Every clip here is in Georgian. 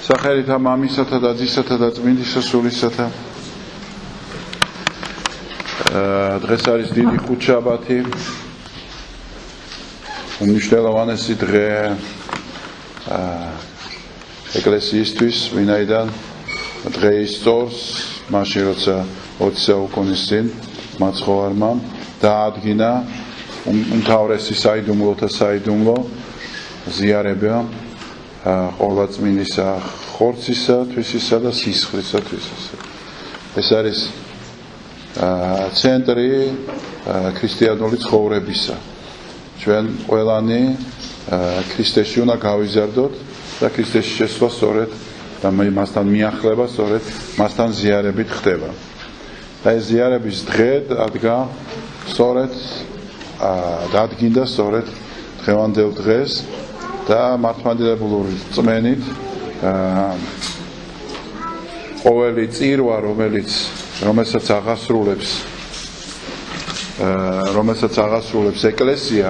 სახელითა მამისათა და ძისათა და წმინდისა სულისათა. დღეს არის დიდი ხუთშაბათი. უმნიშვნელოვანესი დღე ეკლესიისთვის, ვინაიდან დღე ისწორს მაშინ როცა 20 საუკუნის წინ მაცხოვარმა დაადგინა უმთავრესი საიდუმლოთა საიდუმლო ზიარება ყოვლადწმინდისა ხორცისა, თვისისა და სისხლისა თვისისა. ეს არის ცენტრი ქრისტიანული ცხოვრებისა. ჩვენ ყველანი ქრისტეში უნდა გავიზარდოთ და ქრისტეში შესვლა სწორედ და მასთან მიახლება სწორედ მასთან ზიარებით ხდება. და ეს ზიარების დღე დადგინდა სწორედ დღევანდელ დღეს და მართლმადიდებლური რწმენით ყოველი წირვა, რომელსაც აღასრულებს ეკლესია,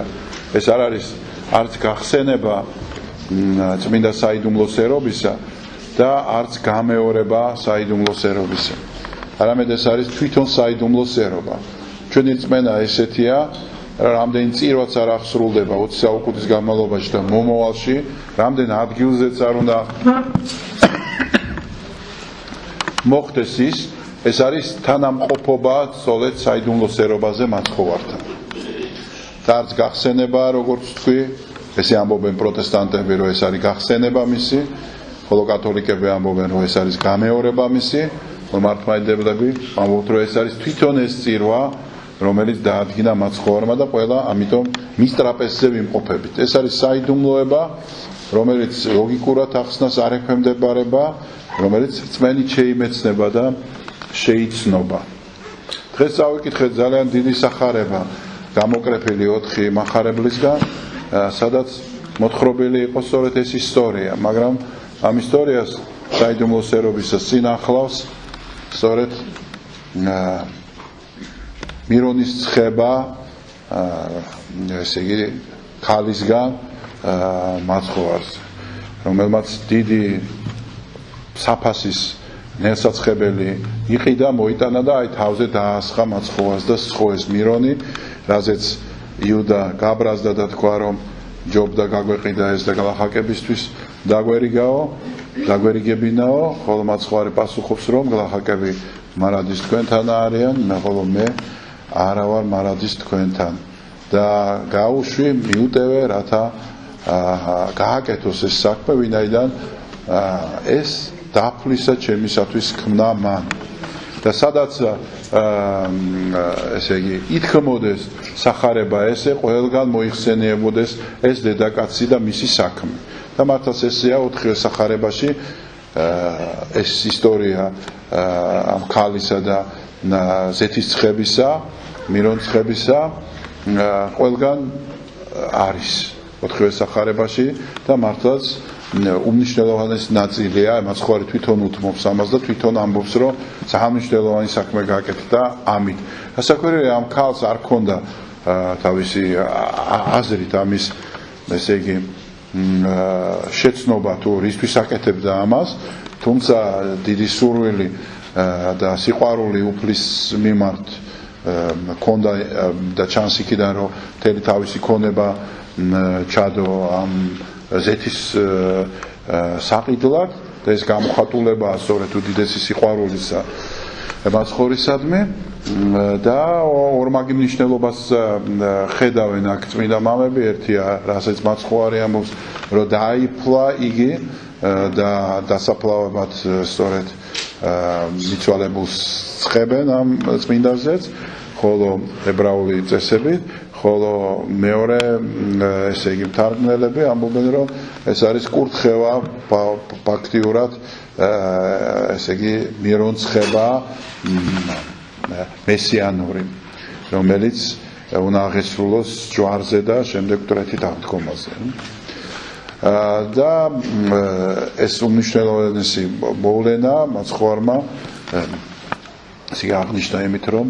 ეს არ არის არც გახსენება წმინდა საიდუმლოს ერობისა და არც გამეორება საიდუმლოს ერობისა. არამედ ეს არის თვითონ საიდუმლოს ერობა. ჩვენი რწმენა ესეთია, რამდენი წირვაც არ აღსრულდება 20 საუკუნის განმავლობაში და მომავალში, რამდენ ადგილზეც არ უნდა მოხდეს ეს არის თანამყოფობა სწორედ საიდუმლოს ერობაზე მაცხოვართან. და არც გახსენება, როგორც თქვი, ესე ამბობენ პროტესტანტები, რომ ეს არის გახსენება მისი, ხოლო კათოლიკები ამბობენ, რომ ეს არის გამეორება მისი, მართლმადიდებლები ამბობენ, რომ ეს არის თვითონ ეს წირვა, რომელიც დაადგინა მაცხოვარმა და ყველა ამიტომ მის ტრაპეზზე ვიმყოფებით. ეს არის საიდუმლოება, რომელიც ლოგიკურად ახსნას არ ექვემდებარება, რომელიც რწმენით შეიმეცნება და შეიცნობა. დღეს წავიკითხეთ ძალიან დიდი სახარება, გამოკრეფილი 4 მახარებლისგან, სადაც მოთხრობილი იყო სწორედ ეს ისტორია, მაგრამ ამ ისტორიას საიდუმლოს ერობისას წინ ახლავს სწორედ მირონის ცხება, ესე იგი ქალისგან მაცხოვარზე, რომელმაც დიდი საფასის ნელსაცხებელი იყიდა, მოიტანა და აი თავზე დაასხა მაცხოვარს და სხოვეს მირონი, რაზეც იუდა გაბრაზდა და თქვა, რომ ჯობდა გაგვეყიდა ეს და გლახაკებისთვის დაგვერიგებინაო, ხოლო მაცხოვარი პასუხობს, რომ გლახაკები მარადის თქვენთან არიან, ხოლო მე არა ვარ მარადის თქვენთან და გაუშვი მიუტევე, რათა გააკეთოს ეს საქმე, ვინაიდან ეს დაფლისა ჩემისათვის ქმნა მან. და სადაც ესე იგი ითქმოდეს სახარება ესე, ყველგან მოიხსენიებოდეს ეს დედაკაცი და მისი საქმე. და მართლაც ესეა 4 სახარებაში ეს ისტორია ამ ქალისა და ზეთის ცხებისა, მირონის ცხებისა ყველგან არის 4 სახარებაში და მართლაც უმნიშვნელოვანესი ნაწილია, მაცხოვარი თვითონ უთმობს ამას და თვითონ ამბობს, რომ ძალიან მნიშვნელოვანი საქმე გააკეთა ამით. ასაკვირია, ამ ქალს არ ჰქონდა თავისი აზრით ამის, ესე იგი, შეცნობა თუ რისთვის აკეთებდა ამას, თუმცა დიდი სურვილი და სიყვარული უფლის მიმართ ჰქონდა და ჩანს იქიდან, რომ მთელი თავისი ქონება ჩადო ამ ზეთის საყიდლად და ეს გამოხატულებაა სწორედ უდიდესი სიყვარულისა მაცხოვრისადმი და ორმაგი მნიშვნელობას ხედავენ აქ წმინდა მამები. ერთია, რასაც მაცხოვარი ამბობს, რომ დაიფლა იგი და დასაფლავებად სწორედ მიცვალებულს ცხებენ ამ წმინდაზეც, ხოლო ებრაული წესებით, ხოლო მეორე ესე იგი მთარგმნელები ამბობენ, რომ ეს არის კურთხევა ფაქტიურად, ესე იგი მირონცხება მესიანური, რომელიც უნდა აღესრულოს ჯვარზე და შემდეგ მკვეთრით აღდგომაზე. და ეს უმნიშვნელოვანესი მოვლენა მაცხოვარმა ესე აღნიშნა იმით, რომ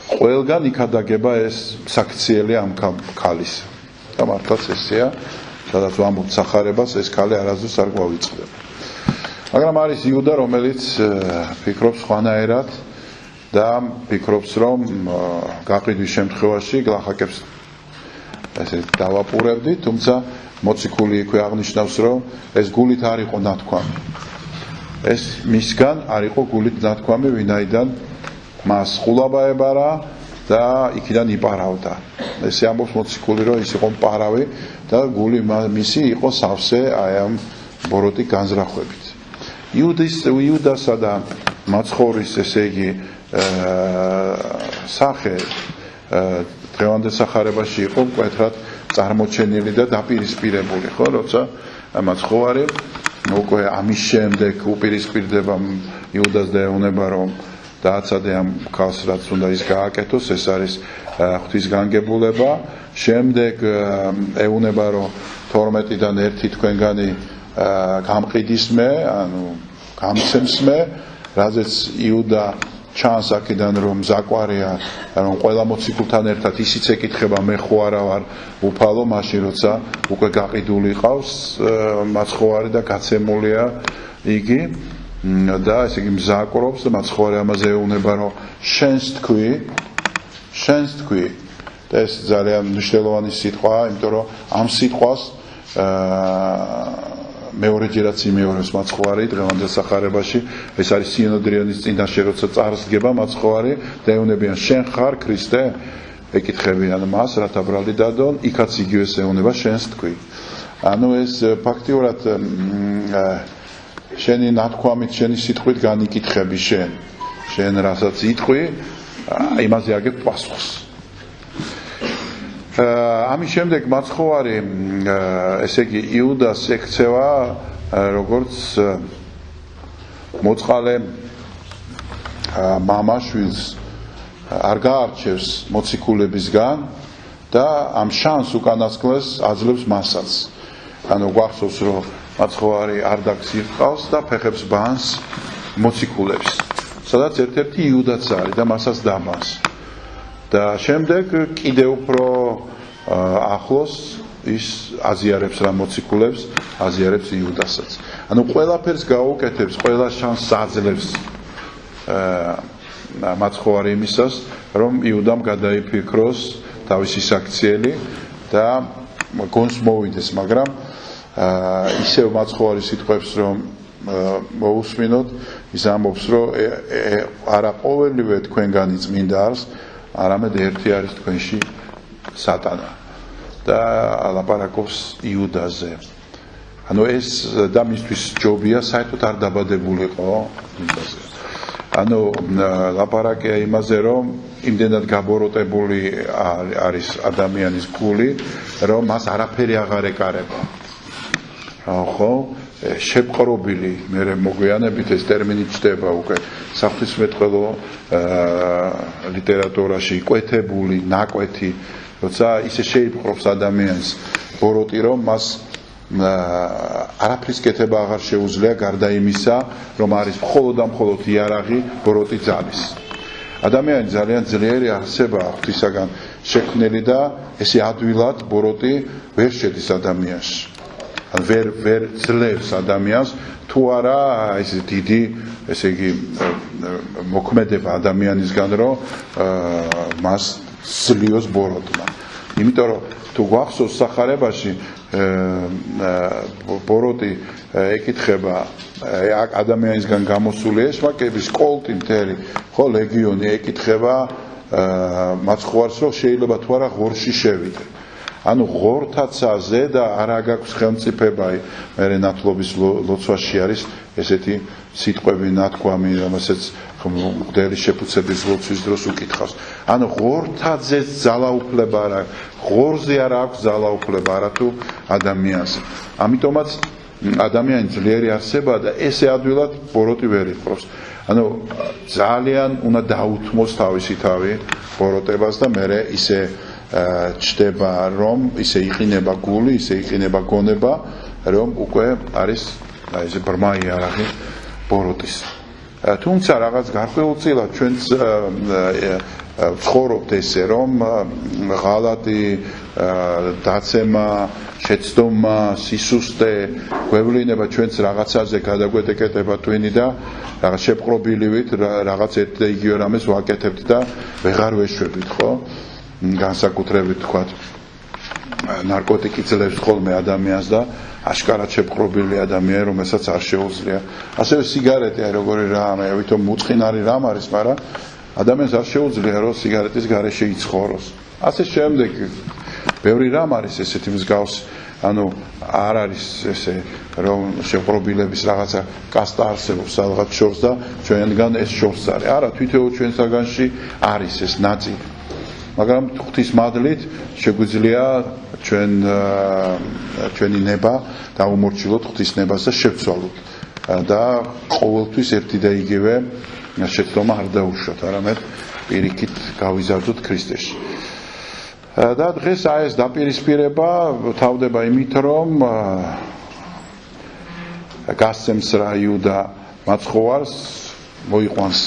ყველგან იქადაგება ეს საქციელი ამ ქალის. და მართლაც ესეა, სადაც ვამბობთ სახარებას, ეს ქალი არასდროს არ გვავიწყდება. მაგრამ არის იუდა, რომელიც ფიქრობს სხვანაირად და ფიქრობს, რომ გაყიდვის შემთხვევაში გლახაკებს ესე დავაპურებდი, თუმცა მოციქული იქვე აღნიშნავს, რომ ეს გულით არ იყო ნათქვამი. ეს მისგან არ იყო გულით ნათქვამი, ვინაიდან მას ყულაბა ებარა და იქიდან იპარავდა. ესე ამბობს მოციქული, რომ ის იყო მპარავი და გული მისი იყო სავსე აი ამ ბოროტი განზრახვებით. იუდასა და მაცხოვრის ესე იგი სახე დღევანდელ სახარებაში იყო მკვეთრად წარმოჩენილი და დაპირისპირებული, ხო, როცა მაცხოვარი უკვე ამის შემდეგ უპირისპირდება იუდას და ეუბნება, რომ დააცადე ამ ქალს, რაც უნდა ის გააკეთოს, ეს არის ღვთისგანგებულება. შემდეგ ეუბნება, რომ 12-დან ერთი თქვენგანი გამყიდის მე, ანუ გამცემს მე, რაზეც იუდა ჩანს აქედან, რომ ზაკვარია, რომ ყველა მოციქულთან ერთად ისიც ეკითხება, მე ხო არა ვარ უფალო, მაშინ როცა უკვე გაყიდული ყავს მაცხოვარი და გაცემულია იგი და ესე იგი მზაკვრობს და მაცხოვარი ამაზე ეუბნება, რომ შენს თქვი და ეს ძალიან მნიშვნელოვანი სიტყვაა, იმიტომ რომ ამ სიტყვას მეორეჯერაც იმეორებს მაცხოვარი დღევანდელ სახარებაში, ეს არის სინოდრიანის წინაშე, როცა წარსდგება მაცხოვარი და ეუბნებიან, შენ ხარ ქრისტე? ეკითხებიან მას, რათა ბრალი დადონ, იქაც იგივეს ეუბნება, შენს თქვი. ანუ ეს ფაქტიურად შენი ნათქვამით, შენი სიტყვით განიკითხები შენ რასაც იტყვი, იმაზე აგებ პასუხს. ამის შემდეგ მაცხოვარი ესე იგი იუდას ექცევა როგორც მოწყალე მამაშვილს არ გაარჩევს მოციქულებისგან და ამ შანს უკანასკნელს აძლევს მასაც. ანუ გვახსოვს, რომ მაცხოვარი არდაქს ირყავს და ფეხებს ბანს მოციქულებს, სადაც ერთ-ერთი იუდაც არის და მასაც დაბანს. და შემდეგ კიდე უფრო ახლოს ის აზიარებს რა მოციქულებს, აზიარებს იუდასაც. ანუ ყველაფერს გაუკეთებს, ყველა შანსს აძლევს მაცხოვარი იმისას, რომ იუდამ გადაიფიქროს თავისი საქციელი და გონს მოვიდეს, მაგრამ ისევ მაცხოვარი სიტყვებს რომ მოусმინოთ, ის ამბობს, რომ არა ყოველივე თქვენგანი წმინდა არის, არამედ ერთი არის თქვენში სატანა და ლაპარაკობს იუდაზე. ანუ ეს და მისთვის ჯობია საერთოდ არ დაბადებულიყო იუდაზე. ანუ ლაპარაკია იმაზე, რომ იმდენად გაბოროტებული არის ადამიანის გული, რომ მას არაფერი აღარ ეკარება. ხო, შეპყრობილი, მე მოგვიანებით ეს ტერმინი ჩდება უკვე საღვთისმეტყველო ლიტერატურაში, კვეთებული, ნაკვეთი, როცა ისე შეიპყრობს ადამიანს ბოროტი, რომ მას არაფრის კეთება აღარ შეუძლია გარდა იმისა, რომ არის მხოლოდ და მხოლოდ იარაღი ბოროტი ძალის. ადამიანი ძალიან ძლიერი არსებაა ღვთისაგან შექმნილი და ესე ადვილად ბოროტი ვერ შედის ადამიანში. ვერ ძლევს ადამიანს თუ არა ეს დიდი ესე იგი მოქმედება ადამიანისგან, რომ მას სლიოს ბოროტმა. იმიტომ რომ თუ გვახსოვს სახარებაში ბოროტი ეკითხება ადამიანისგან გამოსული ეშმაკების კოლტი მთელი, ხო, ლეგიონი ეკითხება მაცხოვარს, რომ შეიძლება თუ არა ღორში შევიდე. ანუ ღორთაცაზე და არა გაქვს ხელმწიფება, მე ნათლობის ლოცვაში არის ესეთი სიტყვები ნათქვამი, რომელსაც მღვდელი შეფუცების ლოცვის დროს უკითხავს. ანუ ღორთაძეც ძალაუფლება არა, ღორზე არა აქვს ძალაუფლება არათუ ადამიანზე. ამიტომაც ადამიანი ძლიერი არსებაა და ესე ადვილად ბოროტი ვერ იპყრობს. ანუ ძალიან უნდა დაუთმოს თავისი თავი ბოროტებას და მერე ისე ჩდება, რომ ისე იყინება გული, ისე იყინება გონება, რომ უკვე არის ესე ბრმა იარაღი ბოროტის. თუმცა რაღაც გარკვეულწილად ჩვენც ცხოვრობთ ესე რომ ღალატი დაცემა შეცდომა სისუსტე გვევლინება ჩვენც რაღაცაზე გადაგვეტეკეტება twini და რაღაც შეპყრობილივით რაღაც ერთ და იგივე რამეს ვაკეთებთ და ვეღარ ვეშვებით ხო განსაკუთრებით თქვა ნარკოტიკი ძლებს ხოლმე ადამიანს და აშკარად შეპყრობილი ადამიანი რომელსაც არ შეუძლია ასევე სიგარეტი აი როგორი რამე ვითომ მუწყინარი რამ არის მაგრამ ადამიანს არ შეუძლია რომ სიგარეტის გარეშე იცხოვროს ასე შემდეგ ბევრი რამ არის ესეთი მსგავსი ანუ არ არის ესე რომ შეპყრობილების რაღაცა კასტა არსებობს რაღაც შორს და ჩვენგან ეს შორს არის არა თვითონ ჩვენსაგანში არის ეს ნაწილი მაგრამ ღვთის მადლით შეგვიძლია ჩვენი ნება დაუმორჩილოთ ღვთის ნებას და შევცვალოთ და ყოველთვის ერთი და იგივე შეცდომა არ დაუშვათ არამედ პირიქით გავიზარდოთ ქრისტეში და დღეს აი ეს დაპირისპირება თავდება იმით რომ გასცემს რა იუდა მაცხოვარს მოიყვანს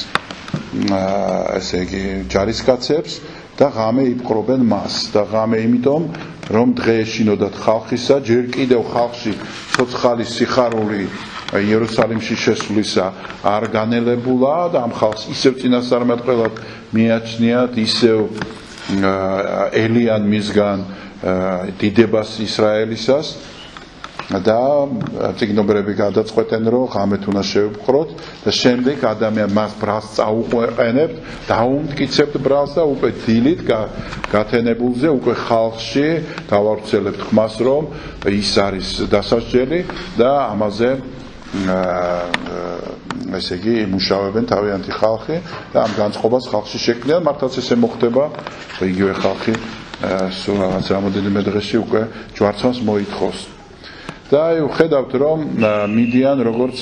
ესე იგი ჯარისკაცებს და ღამე იპყრობენ მას და ღამე იმიტომ რომ დღე ეშინოდათ ხალხისა ჯერ კიდევ ხალხში ცოცხალი სიხარული იერუსალიმში შესვლისა არ განელებულა და ამ ხალხს ისევ წინასწარმეტყველად მიაჩნიათ ისევ ელიან მისგან დიდებას ისრაელისას და წიგნობრები გადაწყვეტენ რომ ღამეთ უნდა შევიპყროთ და შემდეგ ადამიან მას ბრალს წაუყვენებთ დაუმტკიცებთ ბრალს და უკვე დილით გათენებულზე უკვე ხალხში დავავრცელებთ ხმას რომ ის არის დასასჯელი და ამაზე ესე იგი იმუშავებენ თავიანთი ხალხი და ამ განწყობას ხალხში შექმნიან მართლაც ესე მოხდება იგივე ხალხი სულ რაღაც რამოდენიმე დღეში უკვე ჯვარცმას მოითხოვს და აი ხედავთ რომ მიდიან როგორც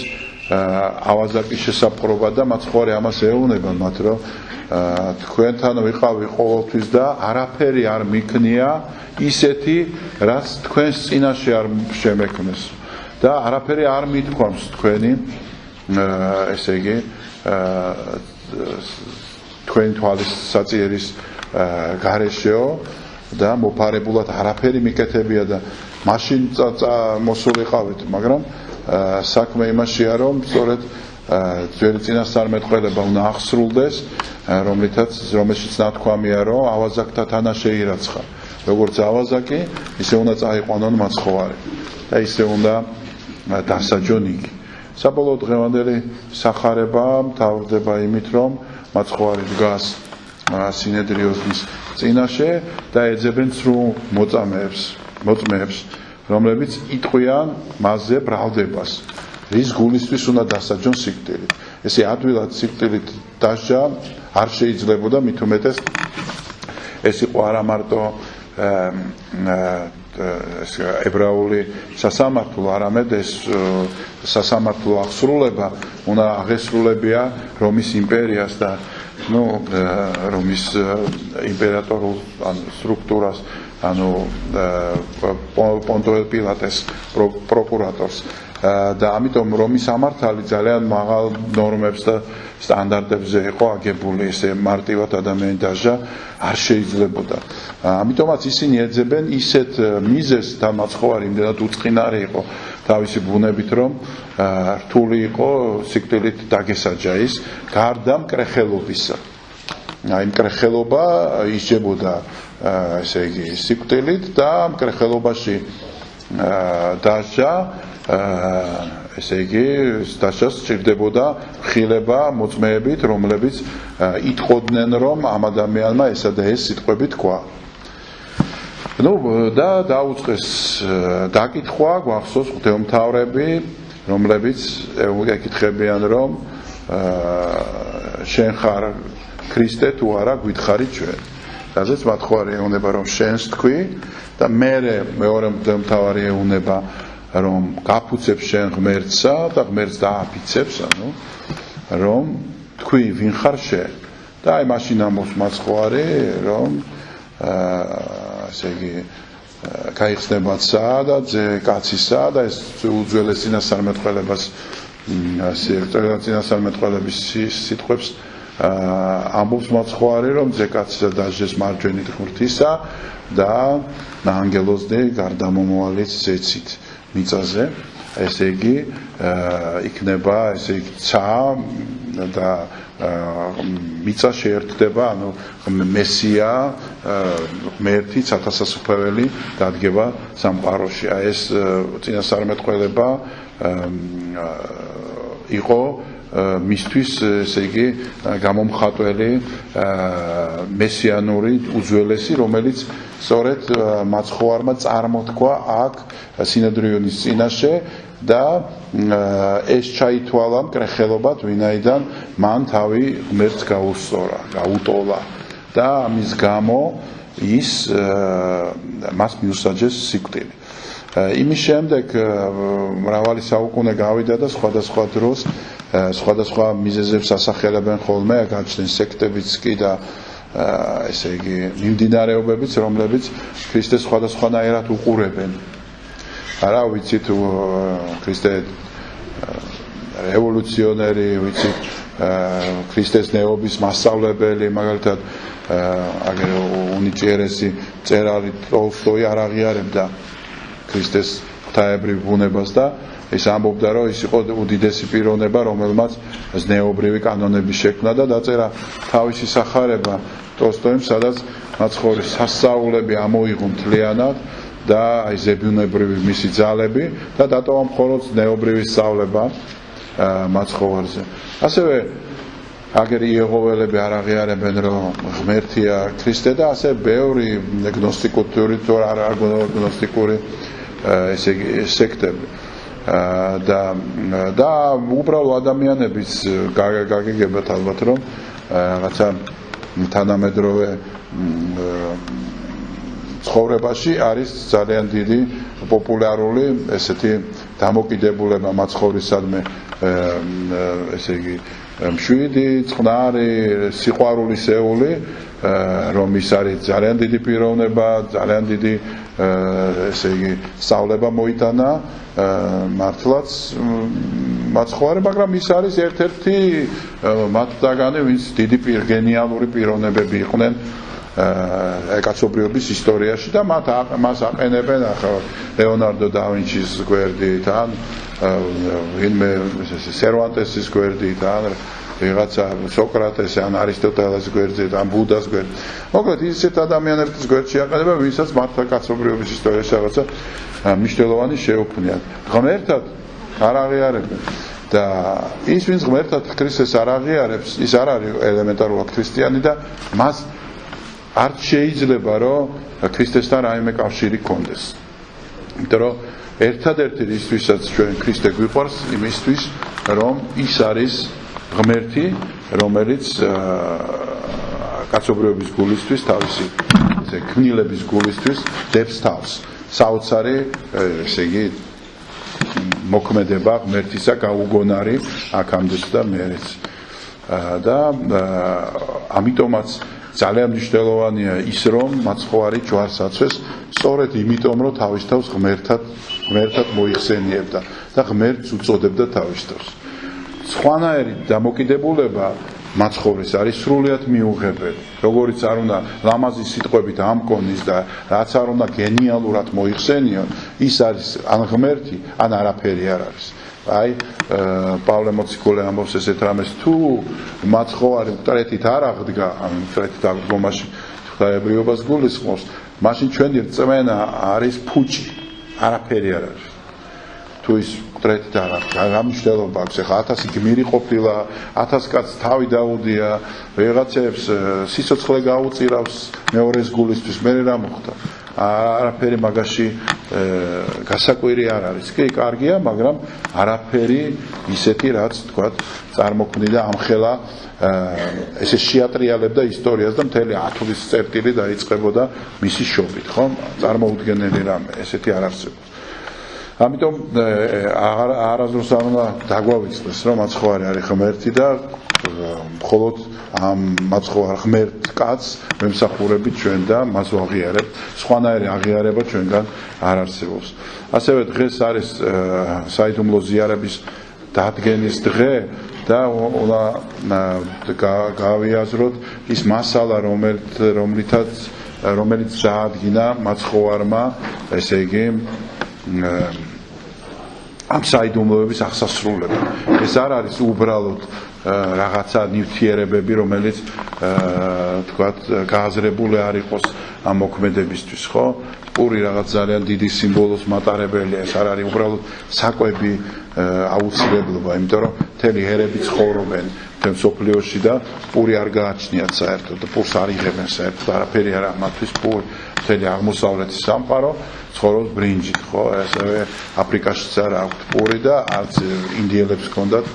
ავაზაკის შესაპყრობა და მაცხოვარი ამას ეუბნება მათ რომ თქვენთან ვიყავი ყოველთვის და არაფერი არ მიქნია ისეთი რაც თქვენს წინაშე არ შემექმნეს და არაფერი არ მithქვამს თქვენი ესე იგი თქვენი თვალის საწიერის გარეშეო და მოფარებულად არაფერი მიკეთებია და მაშინ მოსულიყავით მაგრამ საქმე იმაშია რომ სწორედ ძველი წინასწარმეტყველება უნდა აღსრულდეს რომელშიც ნათქვამია რომ ავაზაკთა თანა შეირაცხა როგორც ავაზაკი ისე უნდა წაიყვანონ მაცხოვარი და ისე უნდა დასაჯონ იგი საბოლოოდ დღევანდელი სახარება მთავრდება იმით რომ მაცხოვარი დგას სინედრიოსის წინაშე და ეძებენ სრულ მოწმეებს რომლებიც იტყვიან მასზე ბრალდებას რის გულისთვის უნდა დასაჯონ სიკვდილით ესე ადვილად სიკვდილით დასჯა არ შეიძლებოდა მით უმეტეს ეს იყო არა მარტო ებრაული სასამართლო არამედ ეს სასამართლო აღსრულება უნდა აღესრულებია რომის იმპერიას და რომის იმპერატორულ სტრუქტურას ანუ პონტოელ პილატეს პროკურატორს და ამიტომ რომის სამართალი ძალიან მაღალ ნორმებს და სტანდარტებზე იყო აგებული ესე მარტივად ადამიანი დასჯა არ შეიძლებოდა ამიტომაც ისინი ეძებენ ისეთ მიზეზს და მაცხოვარი იმდენად უწყინარი იყო თავისი ბუნებით რომ რთული იყო სიკვდილით დაგესაჯა ის გარდა მკრეხელობისა აი მკრეხელობა ისჯებოდა ესე იგი სიკვდილით და მკრეხელობაში დასჯა ესე იგი დასჯას სჭირდებოდა ხილება მოწმეებით რომლებიც იტყოდნენ რომ ამ ადამიანმა ესა და ეს სიტყვები თქვა და დაუწყეს დაკითხვა გვახსოვს ღვთისმთავრები რომლებიც ეკითხებიან რომ შენ ხარ ქრისტე თუ არა გვითხარი ჩვენ რაზეც მათხოვარი ეუბნება რომ შენს თქვი და მეორე მღვდელმთავარი ეუბნება რომ გაფუცებს შენ ღმერთსა და ღმერთს დააფიცებს ანუ რომ თქვი ვინ ხარ შენ და აი მაშინ ამბობს მაცხოვარი რომ ესე იგი გაიხსნება და ძე კაცისა და ეს უძველეს წინასწარმეტყველებას წინასწარმეტყველების სიტყვებს ამბობს მაცხოვარი რომ ზეკაცისა დაჟეს მარჯვენით ღმრთისა და ანგელოზნი გარდამომვალიც ზეცით მიწაზე ესე იგი იქნება ესე იგი ცა და მიწა შეერთდება ანუ მესია ღმერთი ცათასასუფლებელი დადგება სამყაროში აი ეს წინასწარმეტყველება იყო მისთვის ესე იგი გამომხატველი მესიანური უძველესი რომელიც სწორედ მაცხოვარმა წარმოთქვა აქ სინედრიონის წინაშე და ეს ჩაითვალა მკრეხელობად ვინაიდან მან თავი ღმერთს გაუტოლა და ამის გამო ის მას მიუსაჯეს სიკვდილი იმის შემდეგ მრავალი საუკუნე გავიდა და სხვადასხვა დროს სხვადასხვა მიზეზებს ასახელებენ ხოლმე გაჩნდნენ სექტებიც კი და ესე იგი მიმდინარეობებიც რომლებიც ქრისტეს სხვადასხვანაირად უყურებენ არა ვიცი თუ ქრისტე რევოლუციონერი ვიცი ქრისტეს ნეობის მასწავლებელი მაგალითად აგერ უნიჭიერესი მწერალი ტოლსტოი არ აღიარებდა ქრისტეს ღვთაებრივ ბუნებას და ის ამბობდა რომ ის იყო უდიდესი პიროვნება რომელმაც ზნეობრივი კანონები შექმნა და დაწერა თავისი სახარება ტოლსტოიმ სადაც მაცხოვრის სასწაულები ამოიღო მთლიანად და აი ზებუნებრივი მისი ძალები და დატოვა მხოლოდ ზნეობრივი სწავლება მაცხოვარზე ასევე აგერ იეჰოველები არ აღიარებენ რომ ღმერთია ქრისტე და ასე ბევრი გნოსტიკური თუ არაგნოსტიკური ესე იგი სექტები და უბრალო ადამიანების გაგიგებათ ალბათ რომ რაღაცა თანამედროვე ცხოვრებაში არის ძალიან დიდი პოპულარული ესეთი დამოკიდებულება მაცხოვრისადმი ესე იგი მშვიდი, წყნარი, სიყვარულისეული რომ ის არის ძალიან დიდი პიროვნება, ძალიან დიდი ესე იგი სწავლება მოიტანა მართლაც მაცხოვარი, მაგრამ ის არის ერთ-ერთი მათგანი, ვინც დიდი გენიალური პიროვნებები იყვნენ კაცობრიობის ისტორიაში და მას აყენებენ ახლა ლეონარდო და ვინჩის გვერდით ან ვინმე სერვანტესის გვერდით ან ვიღაცა სოკრატეს ან არისტოტელეს გვერდით ან ბუდას გვერდით. მოკლედ ისეთ ადამიანების გვერდში აყენებენ, ვინცაც მართლა კაცობრიობის ისტორიაში რაღაცა მნიშვნელოვანი შეუქმნიათ. ღმერთად არ აღიარებენ და ის ვინც ღმერთად ქრისტეს არ აღიარებს, ის არ არის ელემენტარულად ქრისტიანი და მას არ შეიძლება რომ ქრისტესთან რაიმე კავშირი გქონდეს. იმიტომ რომ ერთადერთი ისთვისაც ჩვენ ქრისტე გვიყვარს იმისთვის რომ ის არის ღმერთი რომელიც კაცობრიობის გულისთვის თავისი ესე ქმნილების გულისთვის დებს თავს საოცარი ესე იგი მოქმედება ღმერთისა გაუგონარი აქამდეც და მერეც და ამიტომაც ძალიან მნიშვნელოვანია ის რომ მაცხოვარი ჯვარს აცვეს სწორედ იმიტომ რომ თავის თავს ღმერთად მოიხსენიებდა და ღმერთს უწოდებდა თავის თავს. სხვანაირი დამოკიდებულება მაცხოვრის არის სრულიად მიუღებელი. როგორც არ უნდა ლამაზი სიტყვებით ამკონის და რაც არ უნდა გენიალურად მოიხსენიონ, ის არის ან ღმერთი, ან არაფერი არ არის. აი პავლე მოციქული ამბობს ესეთ რამეს თუ მაცხოვარი მტრეთით არ აღდგა ან მტრეთით აღდგომაში ღვთაებრიობას გულისხმობს მაშინ ჩვენი რწმენა არის ფუჭი არაფერი არ არის თუ ის მტრეთით არ აღდგა რა მნიშვნელობა აქვს ახლა 1000 გმირი ყოფილა 1000 კაცს თავი დაუდია ვიღაცებს სიცოცხლე გაუწირავს მეორეს გულისთვის მე რა მოხდა არაფერი მაგაში გასაკვირი არ არის. კი, კარგია, მაგრამ არაფერი ისეთი რაც თქვა წარმოქმნიდა ამხელა ესე შეატრიალებდა ისტორიას და მთელი 10 წლის წერტილი დაიწყებოდა მისი შობით, ხო? წარმოუდგენელი რამე, ესეთი არ არსებობს. ამიტომ არასდროს არ უნდა დაგვავიწყდეს, რომ მაცხოვარი არის ღმერთი და მხოლოდ ამ მაცხოვარ ღმერთ კაცს ვემსახურებით ჩვენ და მას ვაღიარებთ. სხვანაირი აღიარება ჩვენგან არ არსებობს. ასევე დღეს არის საიდუმლო ზიარების დადგენის დღე და გავიაზროთ ის მასალა რომელიც დაადგინა მაცხოვარმა ესე იგი ამ საიდუმლოების აღსასრულებლად. ეს არ არის უბრალოდ რაღაცა ნივთიერებები, რომელიც თქვათ გააზრებული არ იყოს ამ მოქმედებისთვის, ხო? პური რაღაც ძალიან დიდი სიმბოლოს მატარებელია, ეს არ არის უბრალოდ საკვები აუცილებლობა, იმიტომ რომ მთელი ერები ცხოვრობენ მთელ მსოფლიოში და პური არ გააჩნიათ საერთოდ და პურს არ იღებენ საერთოდ, არაფერი არ ამათთვის პური მთელი აღმოსავლეთის სამყარო ცხოვრობს ბრინჯით, ხო? ასევე აფრიკაშიც არ აქვთ პური და არც ინდიელებს ჰქონდათ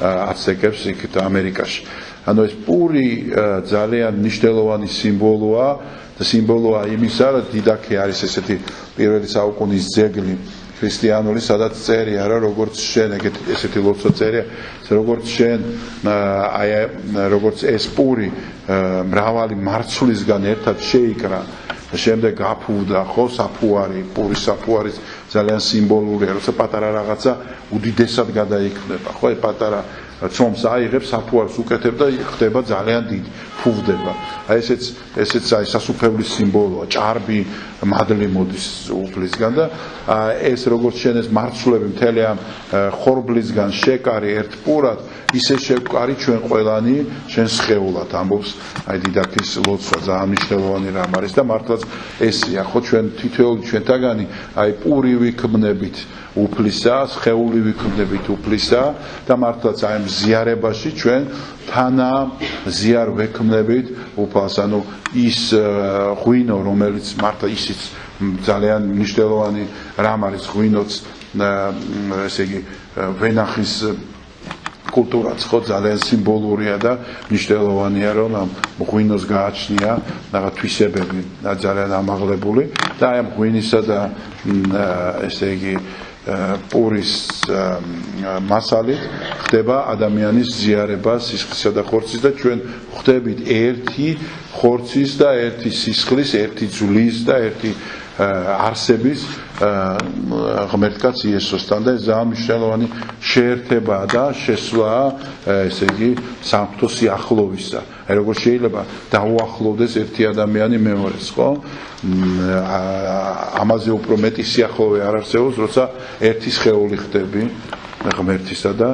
აცტეკებს იქ ამერიკაში. ანუ ეს პური ძალიან მნიშვნელოვანი სიმბოლოა და სიმბოლოა იმისა, რომ დიდაქე არის ესეთი პირველი საუკუნის ძეგლი ქრისტიანული, სადაც წერია რა, როგორც შენ ესეთი ლოცვა წერია, როგორც შენ როგორც ეს პური მრავალი მარცვლისგან ერთად შეიკრა და შემდეგ გაფუვდა, ხო, საფუარი, პურის საფუარი ძალიან სიმბოლურია, როცა პატარა რაღაცა უდიდესად გადაიქმნება, ხო, პატარა ცომს აიღებს, საფუარს უკეთებ და ხდება ძალიან დიდი, ფუვდება. აი ესეც აი სასუფეველის სიმბოლოა, ჭარბი მადლი მოდის უფლისგან და ეს როგორც შენ ეს მარცვლები მთელი ამ ხორბლისგან შეკარი ერთ პურად, ისე შევკარი ჩვენ ყველანი შენ სხეულად, ამბობს აი დიდაქის ლოცვა, ძალიან მნიშვნელოვანი რამ არის და მართლაც ესია, ხო, ჩვენ თითოეული ჩვენთაგანი აი პური ვიქმნებით უფლისა, სხეული ვიქმნებით უფლისა და მართლაც აი ზიარებაში ჩვენ თანა ზიარ ვექმნებით უფალს, ანუ ის ღვინო, რომელიც მართლა ისიც ძალიან მნიშვნელოვანი რამ არის ღვინოც, ესე იგი ვენახის კულტურაც ხო ძალიან სიმბოლურია და მნიშვნელოვანია, რომ ამ ღვინოს გააჩნია რაღაც თვისებები ძალიან ამაღლებული და აი ამ ღვინისა და ესე იგი პურის მასალით ხდება ადამიანის ზიარება სისხლისა და ხორცის და ჩვენ ხვდებით ერთი ხორცის და ერთი სისხლის, ერთი ძვლის და ერთი არსების ღმერთკაც იესოსთან და ეს ძალიან მნიშვნელოვანი შეერთებაა და შესვლაა ესე იგი სამღვთო სიახლოვისა. აი როგორ შეიძლება დაუახლოვდეს ერთი ადამიანი მეორეს, ხო? ამაზე უფრო მეტი სიახლოვე არ არსებობს, როცა ერთი სხეული ხდები ღმერთისა და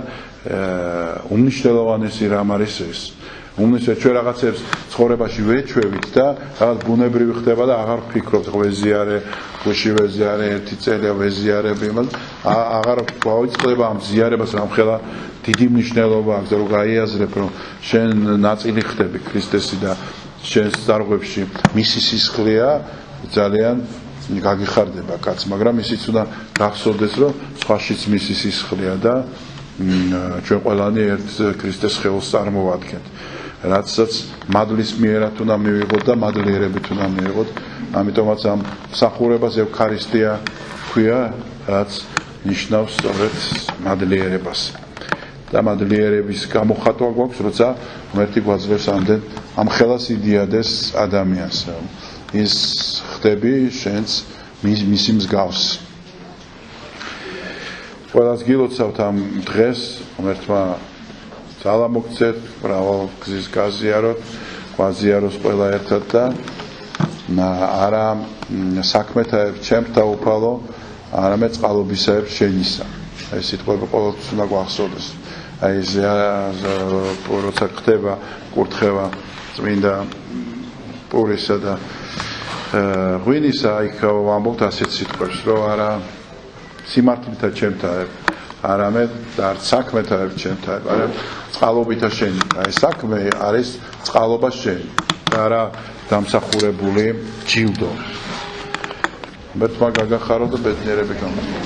უმნიშვნელოვანესი რამ არის ეს. უმეტესად ჩვენ რაღაცებს ცხოვრებაში ვეჩვევით და რაღაც ბუნებრივი ხდება და აღარ ვფიქრობთ, ხო ვეზიარე, გუში ვეზიარე, ერთი წელია ვეზიარები, აღარ გავიწყდება ამ ზიარებას, რამხელა დიდი მნიშვნელობა აქვს, რომ გაიაზრებ, რომ შენ ნაწილი ხდები ქრისტესი და შენს დარღვევში მისი სისხლია ძალიან გაგიხარდება კაც, მაგრამ ისიც უნდა გახსოვდეს, რომ სხვაშიც მისი სისხლია და ჩვენ ყველანი ერთ ქრისტეს სხეულს წარმოვადგენთ. რაცაც მადლის მიერად უნდა მივიღოთ და მადლიერებით უნდა მივიღოთ. ამიტომაც ამ მსახურებას ევქარისტია ქვია, რაც ნიშნავს სწორედ მადლიერებას. და მადლიერების გამოხატვა გვაქვს, როცა ღმერთი გვაძლევს ამდენ ამ ხელას იდიადეს ადამიანს. ის ხდები შენც მისი მსგავს. ყველას გილოცავთ ამ დღეს, ღმერთმა ძალა მოგცეთ, მრავალ გზის გაზიაროთ, გვაზიაროს ყველა ერთად და არა საქმეთაებ ჩემთა უფალო, არამედ წყალობისაებ შენისა. ეს სიტყვები ყოველთვის უნდა გვახსოვდეს. აი ეს როცა ხდება კურთხევა წმინდა პურისა და ღვინისა, იქ ვამბობთ ასეთ სიტყვებს, რომ არა სიმართლითა ჩემთაებ, არამედ და არც საქმეთაებ ჩემთაებ, არამედ წყალობითა შენი. აი საქმე არის წყალობა შენი და არა დამსახურებული ჯილდო. მერტმა გაგახარო და ბედნიერები გამოდგა.